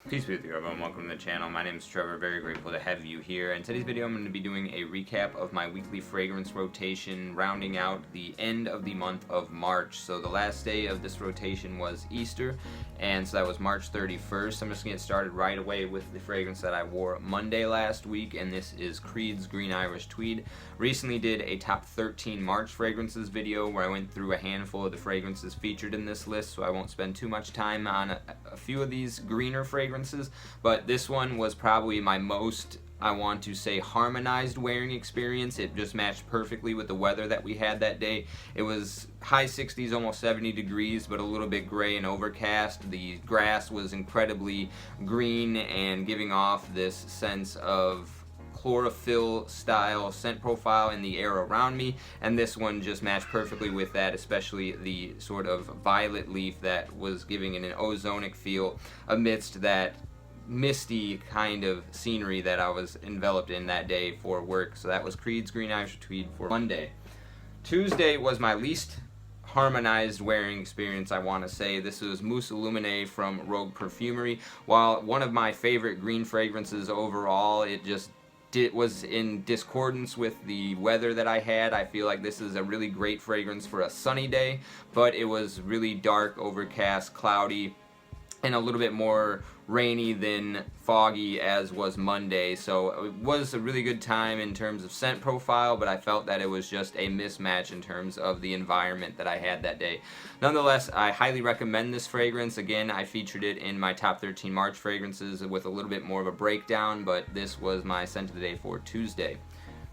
Peace be with you, everyone. Welcome to the channel. My name is Trevor. Very grateful to have you here. In today's video, I'm going to be doing a recap of my weekly fragrance rotation, rounding out the end of the month of March. So the last day of this rotation was Easter, and so that was March 31st. I'm just going to get started right away with the fragrance that I wore Monday last week, and this is Creed's Green Irish Tweed. Recently did a top 13 March fragrances video where I went through a handful of the fragrances featured in this list, so I won't spend too much time on a few of these greener fragrances. But this one was probably my most, I want to say, harmonized wearing experience. It just matched perfectly with the weather that we had that day. It was high 60s, almost 70 degrees, but a little bit gray and overcast. The grass was incredibly green and giving off this sense of chlorophyll style scent profile in the air around me, and this one just matched perfectly with that, especially the sort of violet leaf that was giving it an ozonic feel amidst that misty kind of scenery that I was enveloped in that day for work. So that was Creed's Green Irish Tweed for Monday. Tuesday was my least harmonized wearing experience, I want to say. This was Mousse Illuminee from Rouge Perfumery. While one of my favorite green fragrances overall, it was in discordance with the weather that I had. I feel like this is a really great fragrance for a sunny day, but it was really dark, overcast, cloudy, and a little bit more rainy than foggy as was Monday. So it was a really good time in terms of scent profile, but I felt that it was just a mismatch in terms of the environment that I had that day. Nonetheless, I highly recommend this fragrance. Again, I featured it in my top 13 March fragrances with a little bit more of a breakdown, but this was my scent of the day for Tuesday.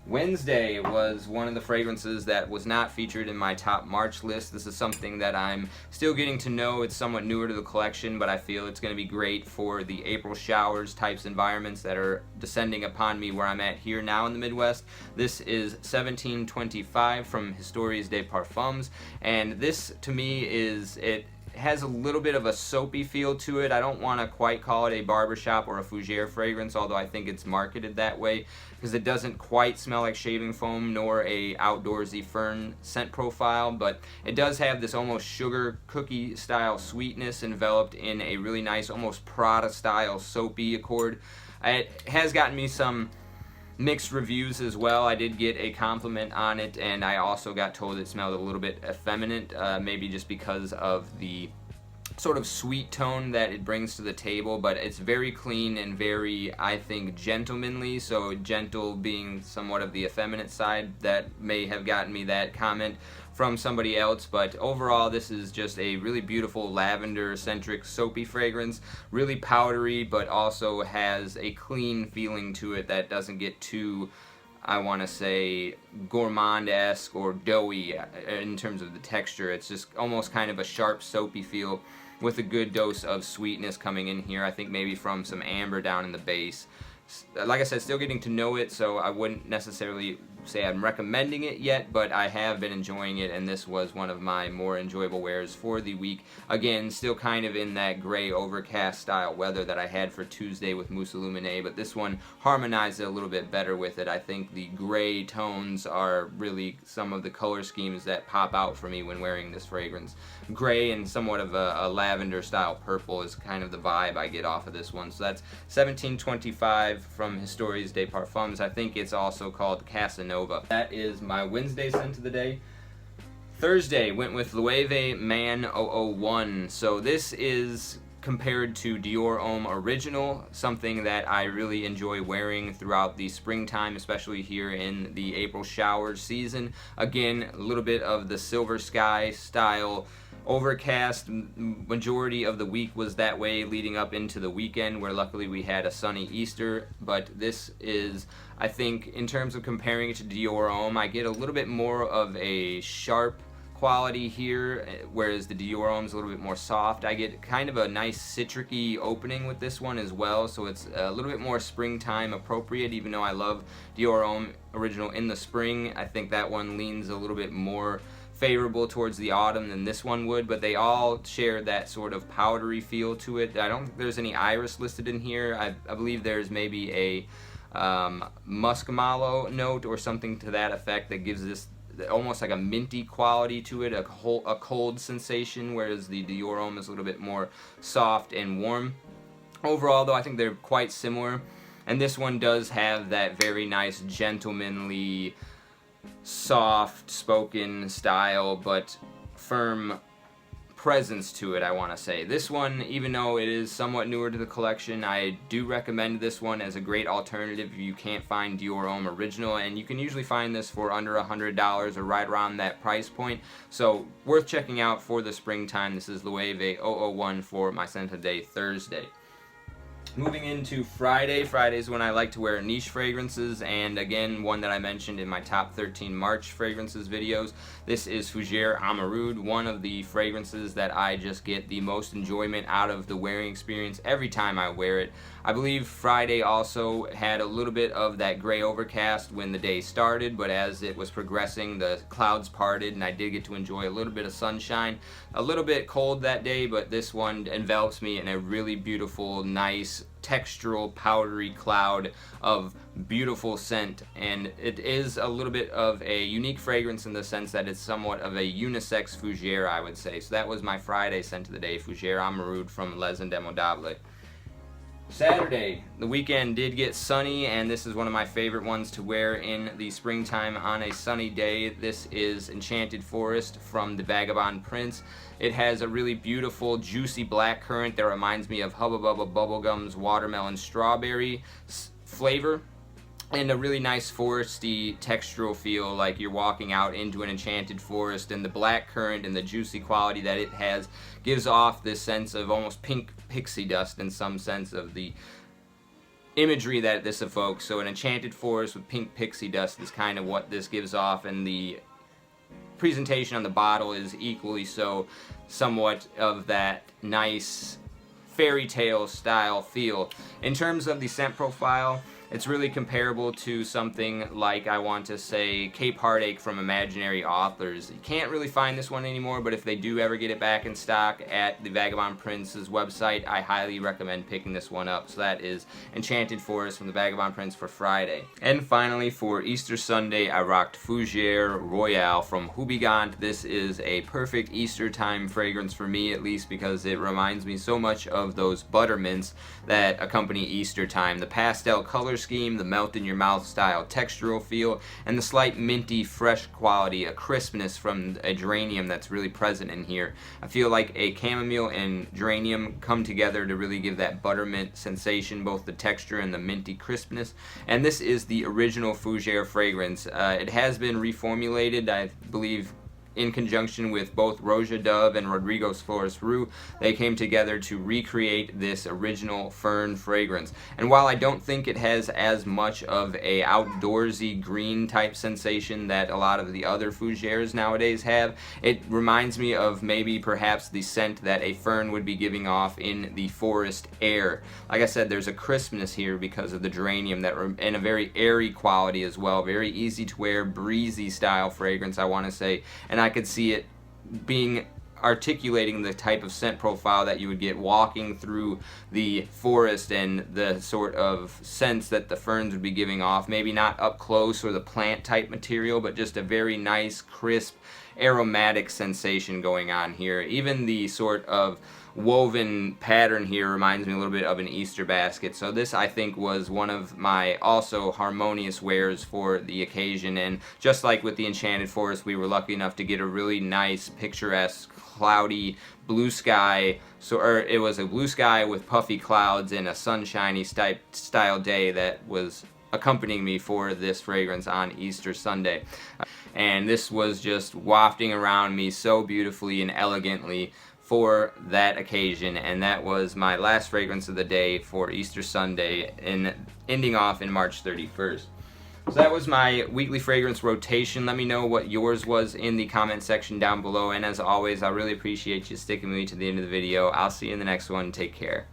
Wednesday was one of the fragrances that was not featured in my top March list. This is something that I'm still getting to know. It's somewhat newer to the collection, but I feel it's going to be great for the April showers types environments that are descending upon me where I'm at here now in the Midwest. This is 1725 from Histories des Parfums, and this to me it has a little bit of a soapy feel to it. I don't want to quite call it a barbershop or a Fougere fragrance, although I think it's marketed that way, because it doesn't quite smell like shaving foam nor a outdoorsy fern scent profile, but it does have this almost sugar cookie style sweetness enveloped in a really nice, almost Prada style soapy accord. It has gotten me some mixed reviews as well. I did get a compliment on it, and I also got told it smelled a little bit effeminate, maybe just because of the sort of sweet tone that it brings to the table, but it's very clean and very, I think, gentlemanly, so gentle being somewhat of the effeminate side. That may have gotten me that comment from somebody else, but overall this is just a really beautiful lavender-centric soapy fragrance, really powdery, but also has a clean feeling to it that doesn't get too, I want to say, gourmand-esque or doughy in terms of the texture. It's just almost kind of a sharp soapy feel with a good dose of sweetness coming in here. I think maybe from some amber down in the base. Like I said, still getting to know it, so I wouldn't necessarily say I'm recommending it yet, but I have been enjoying it, and this was one of my more enjoyable wears for the week. Again, still kind of in that gray overcast style weather that I had for Tuesday with Mousse Illuminee, but this one harmonized it a little bit better with it. I think the gray tones are really some of the color schemes that pop out for me when wearing this fragrance. Gray and somewhat of a lavender style purple is kind of the vibe I get off of this one. So that's 1725 from Histories des Parfums. I think it's also called Casanova. That is my Wednesday scent of the day. Thursday went with Loewe Man 001. So this is compared to Dior Homme Original, something that I really enjoy wearing throughout the springtime, especially here in the April shower season. Again, a little bit of the silver sky style overcast. Majority of the week was that way leading up into the weekend, where luckily we had a sunny Easter. But this is, I think, in terms of comparing it to Dior Homme, I get a little bit more of a sharp quality here, whereas the Dior Homme is a little bit more soft. I get kind of a nice citric-y opening with this one as well, so it's a little bit more springtime appropriate. Even though I love Dior Homme Original in the spring, I think that one leans a little bit more favorable towards the autumn than this one would, but they all share that sort of powdery feel to it. I don't think there's any iris listed in here. I believe there's maybe a muskmallow note or something to that effect that gives this almost like a minty quality to it, a cold sensation, whereas the Dior Homme is a little bit more soft and warm. Overall, though, I think they're quite similar. And this one does have that very nice, gentlemanly, soft-spoken style, but firm presence to it, I want to say. This one, even though it is somewhat newer to the collection, I do recommend this one as a great alternative if you can't find Dior Homme Original, and you can usually find this for under $100 or right around that price point, so worth checking out for the springtime. This is Loewe 001 for my scent of the day, Thursday. Moving into Friday. Friday is when I like to wear niche fragrances, and again, one that I mentioned in my top 13 March fragrances videos. This is Fougere Emeraude, one of the fragrances that I just get the most enjoyment out of the wearing experience every time I wear it. I believe Friday also had a little bit of that gray overcast when the day started, but as it was progressing, the clouds parted and I did get to enjoy a little bit of sunshine. A little bit cold that day, but this one envelops me in a really beautiful, nice, textural, powdery cloud of beautiful scent, and it is a little bit of a unique fragrance in the sense that it's somewhat of a unisex fougere, I would say. So that was my Friday scent of the day, Fougere Emeraude from Les Indemodables. Saturday, the weekend did get sunny, and this is one of my favorite ones to wear in the springtime on a sunny day. This is Enchanted Forest from the Vagabond Prince. It has a really beautiful, juicy blackcurrant that reminds me of Hubba Bubba Bubblegum's watermelon strawberry flavor, and a really nice foresty textural feel, like you're walking out into an enchanted forest, and the blackcurrant and the juicy quality that it has gives off this sense of almost pink pixie dust in some sense of the imagery that this evokes. So an enchanted forest with pink pixie dust is kind of what this gives off, and the presentation on the bottle is equally so, somewhat of that nice fairy tale style feel. In terms of the scent profile, it's really comparable to something like, I want to say, Cape Heartache from Imaginary Authors. You can't really find this one anymore, but if they do ever get it back in stock at the Vagabond Prince's website, I highly recommend picking this one up. So that is Enchanted Forest from the Vagabond Prince for Friday. And finally, for Easter Sunday, I rocked Fougere Royale from Houbigant. This is a perfect Easter time fragrance for me, at least, because it reminds me so much of those buttermints that accompany Easter time. The pastel color scheme, the melt-in-your-mouth style textural feel, and the slight minty, fresh quality, a crispness from a geranium that's really present in here. I feel like a chamomile and geranium come together to really give that buttermint sensation, both the texture and the minty crispness. And this is the original Fougere fragrance. It has been reformulated, I believe, in conjunction with both Roja Dove and Rodrigo's Flores Rouge. They came together to recreate this original fern fragrance. And while I don't think it has as much of a outdoorsy green type sensation that a lot of the other Fougeres nowadays have, it reminds me of maybe perhaps the scent that a fern would be giving off in the forest air. Like I said, there's a crispness here because of the geranium and a very airy quality as well. Very easy to wear, breezy style fragrance, I want to say. And I could see it being articulating the type of scent profile that you would get walking through the forest, and the sort of scents that the ferns would be giving off. Maybe not up close or the plant type material, but just a very nice, crisp, aromatic sensation going on here. Even the sort of woven pattern here reminds me a little bit of an Easter basket. So this, I think, was one of my also harmonious wears for the occasion. And just like with the Enchanted Forest, we were lucky enough to get a really nice, picturesque, cloudy blue sky. It was a blue sky with puffy clouds and a sunshiny style day that was accompanying me for this fragrance on Easter Sunday. And this was just wafting around me so beautifully and elegantly for that occasion, and that was my last fragrance of the day for Easter Sunday, and ending off in March 31st. So that was my weekly fragrance rotation. Let me know what yours was in the comment section down below, and as always, I really appreciate you sticking with me to the end of the video. I'll see you in the next one. Take care.